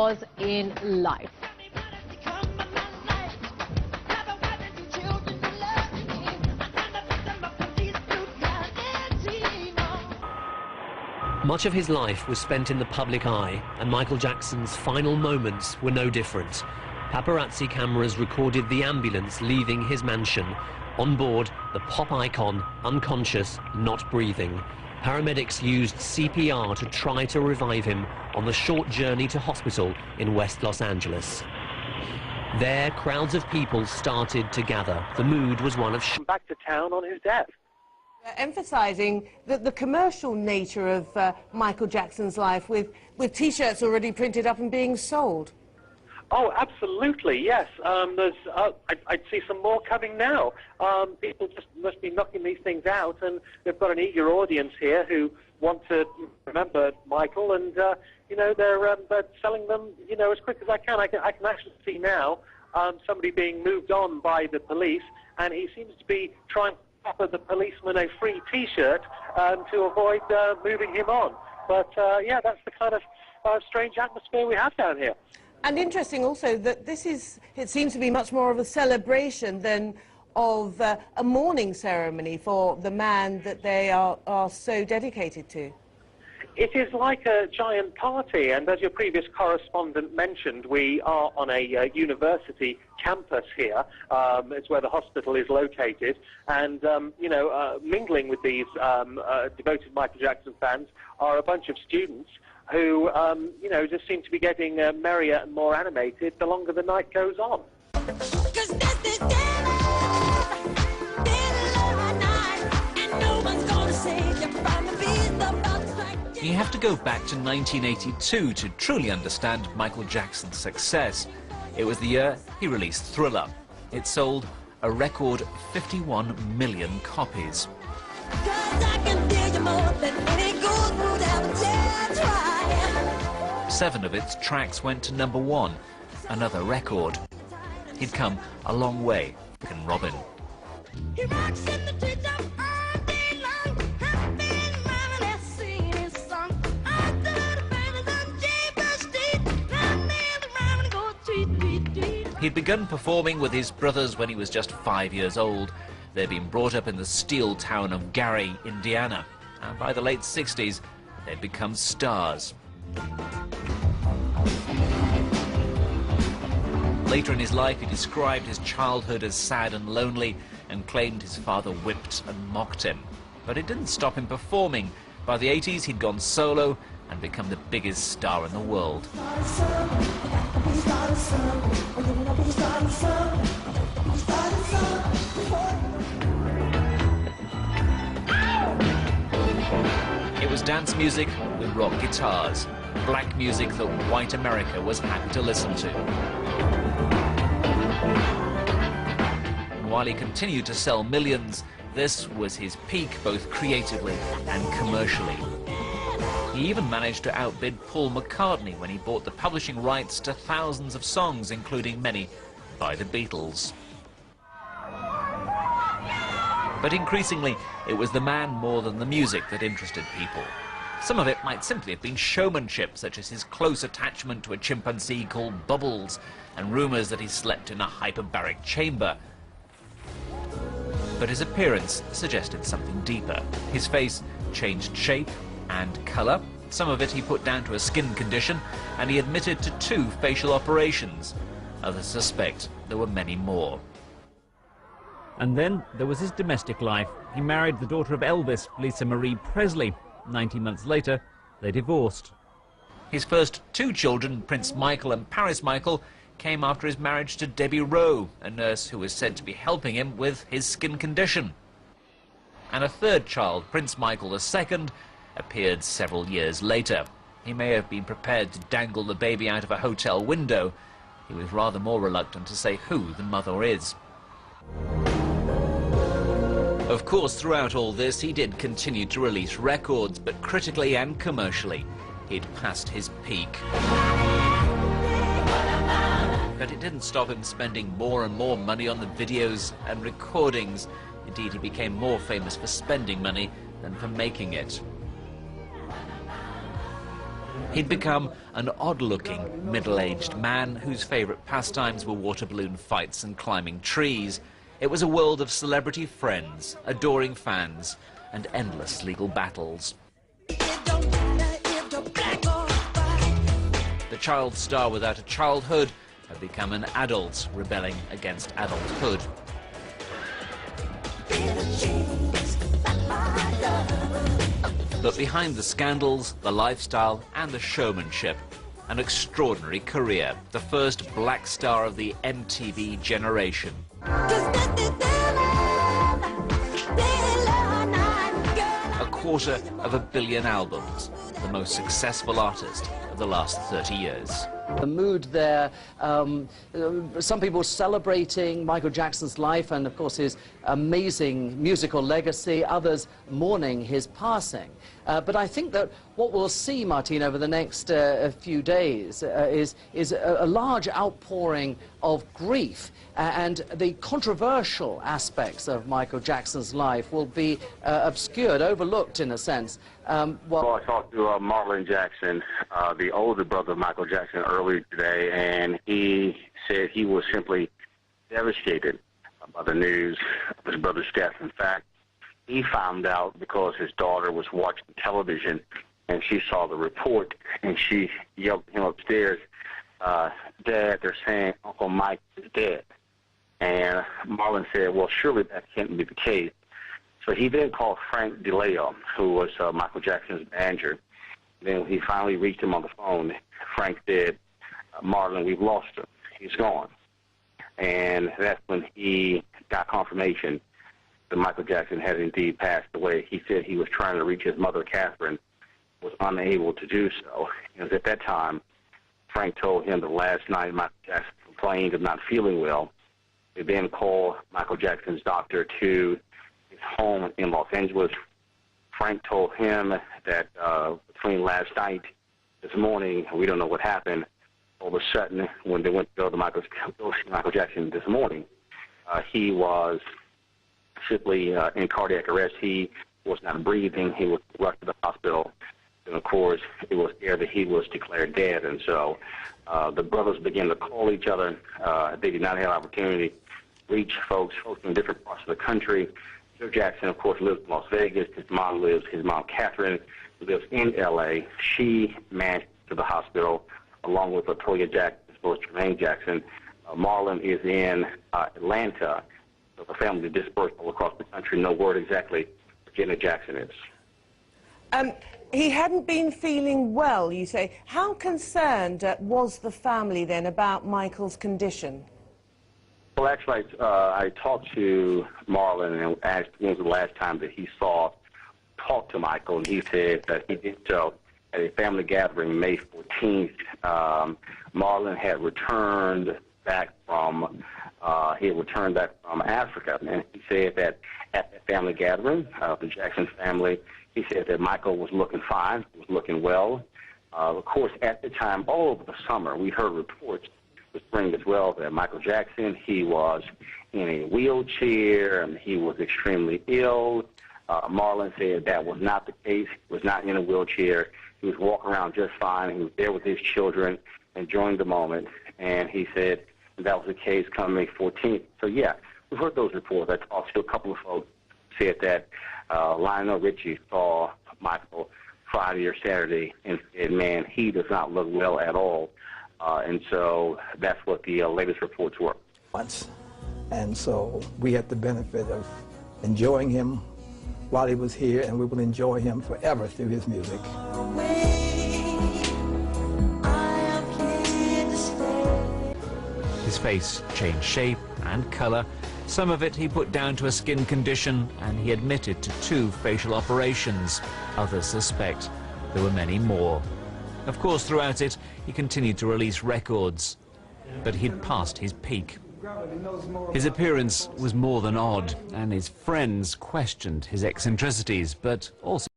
was in life. Much of his life was spent in the public eye, and Michael Jackson's final moments were no different. Paparazzi cameras recorded the ambulance leaving his mansion. On board, the pop icon, unconscious, not breathing. Paramedics used CPR to try to revive him on the short journey to hospital in West Los Angeles. There, crowds of people started to gather. The mood was one of back to town on his death. Emphasising the commercial nature of Michael Jackson's life, with T-shirts already printed up and being sold. Oh, absolutely, yes. I'd see some more coming now. People just must be knocking these things out, and they've got an eager audience here who want to remember Michael, and you know, they're selling them, you know, as quick as I can. I can actually see now somebody being moved on by the police, and he seems to be trying to offer the policeman a free T-shirt to avoid moving him on. But yeah, that's the kind of strange atmosphere we have down here. And interesting also that it seems to be much more of a celebration than of a mourning ceremony for the man that they are so dedicated to. It is like a giant party, and as your previous correspondent mentioned, we are on a university campus here. It's where the hospital is located, and you know, mingling with these devoted Michael Jackson fans are a bunch of students who, you know, just seem to be getting merrier and more animated the longer the night goes on. You have to go back to 1982 to truly understand Michael Jackson's success. It was the year he released Thriller. It sold a record 51 million copies. 7 of its tracks went to #1, another record. He'd come a long way in Robin. He rocks in the treetop all day long, hopping around and singing his song. After the band on James Street, round and round and go tweet, tweet, tweet. He'd begun performing with his brothers when he was just 5 years old. They'd been brought up in the steel town of Gary, Indiana. And by the late 60s, they'd become stars. Later in his life, he described his childhood as sad and lonely and claimed his father whipped and mocked him. But it didn't stop him performing. By the 80s, he'd gone solo and become the biggest star in the world. It was dance music with rock guitars, black music that white America was happy to listen to. And while he continued to sell millions, this was his peak both creatively and commercially. He even managed to outbid Paul McCartney when he bought the publishing rights to thousands of songs, including many by the Beatles. But increasingly, it was the man more than the music that interested people. Some of it might simply have been showmanship, such as his close attachment to a chimpanzee called Bubbles, and rumours that he slept in a hyperbaric chamber. But his appearance suggested something deeper. His face changed shape and colour. Some of it he put down to a skin condition, and he admitted to 2 facial operations. Others suspect there were many more. And then there was his domestic life. He married the daughter of Elvis, Lisa Marie Presley. 19 months later, they divorced. His first 2 children, Prince Michael and Paris Michael, came after his marriage to Debbie Rowe, a nurse who was said to be helping him with his skin condition. And a 3rd child, Prince Michael II, appeared several years later. He may have been prepared to dangle the baby out of a hotel window. He was rather more reluctant to say who the mother is. Of course, throughout all this, he did continue to release records, but critically and commercially, he'd passed his peak. But it didn't stop him spending more and more money on the videos and recordings. Indeed, he became more famous for spending money than for making it. He'd become an odd-looking, middle-aged man whose favourite pastimes were water balloon fights and climbing trees. It was a world of celebrity friends, adoring fans, and endless legal battles. The child star without a childhood had become an adult rebelling against adulthood. But behind the scandals, the lifestyle and the showmanship, an extraordinary career, the first black star of the MTV generation. $250 million albums, the most successful artist of the last 30 years. The mood there, some people celebrating Michael Jackson's life and, of course, his amazing musical legacy, others mourning his passing. But I think that what we'll see, Martine, over the next few days is a large outpouring of grief, and the controversial aspects of Michael Jackson's life will be obscured, overlooked in a sense. Well, I talked to Marlon Jackson, the older brother of Michael Jackson, earlier today, and he said he was simply devastated by the news of his brother's death. In fact, he found out because his daughter was watching television, and she saw the report, and she yelled at him upstairs, "Dad, they're saying Uncle Mike is dead." And Marlon said, well, surely that can't be the case. So he then called Frank DeLeo, who was Michael Jackson's manager. Then he finally reached him on the phone. Frank said, Marlon, we've lost him. He's gone. And that's when he got confirmation that Michael Jackson had indeed passed away. He said he was trying to reach his mother, Catherine, was unable to do so. It was at that time Frank told him that last night Michael Jackson complained of not feeling well. They then called Michael Jackson's doctor to his home in Los Angeles. Frank told him that between last night, this morning, we don't know what happened. All of a sudden, when they went to go to Michael Jackson this morning, he was simply in cardiac arrest. He was not breathing. He was rushed to the hospital. And, of course, it was there that he was declared dead. And so the brothers began to call each other. They did not have opportunity to reach folks in different parts of the country. Joe Jackson, of course, lives in Las Vegas. His mom, Catherine, lives in L.A. She managed to the hospital, along with Latoya Jackson, as well as Jermaine Jackson. Marlon is in Atlanta. So the family is dispersed all across the country. No word exactly where Janet Jackson is. He hadn't been feeling well, you say. How concerned was the family then about Michael's condition? Well, actually, I talked to Marlon and asked when was the last time that he talked to Michael, and he said that he did so at a family gathering May 14th. Marlon had returned back from Africa, and he said that at the family gathering, the Jackson family, he said that Michael was looking fine, was looking well. Of course, at the time, all over the summer, we heard reports the spring as well that Michael Jackson, he was in a wheelchair and he was extremely ill. Marlon said that was not the case. He was not in a wheelchair. He was walking around just fine. He was there with his children, enjoying the moment. And he said that was the case come May 14th. So, yeah, we've heard those reports. I talked to a couple of folks who said that Lionel Richie saw Michael Friday or Saturday and said, man, he does not look well at all. And so that's what the latest reports were. And so we had the benefit of enjoying him while he was here, and we will enjoy him forever through his music. His face changed shape and color. Some of it he put down to a skin condition, and he admitted to 2 facial operations. Others suspect there were many more. Of course, throughout it, he continued to release records, but he'd passed his peak. His appearance was more than odd, and his friends questioned his eccentricities, but also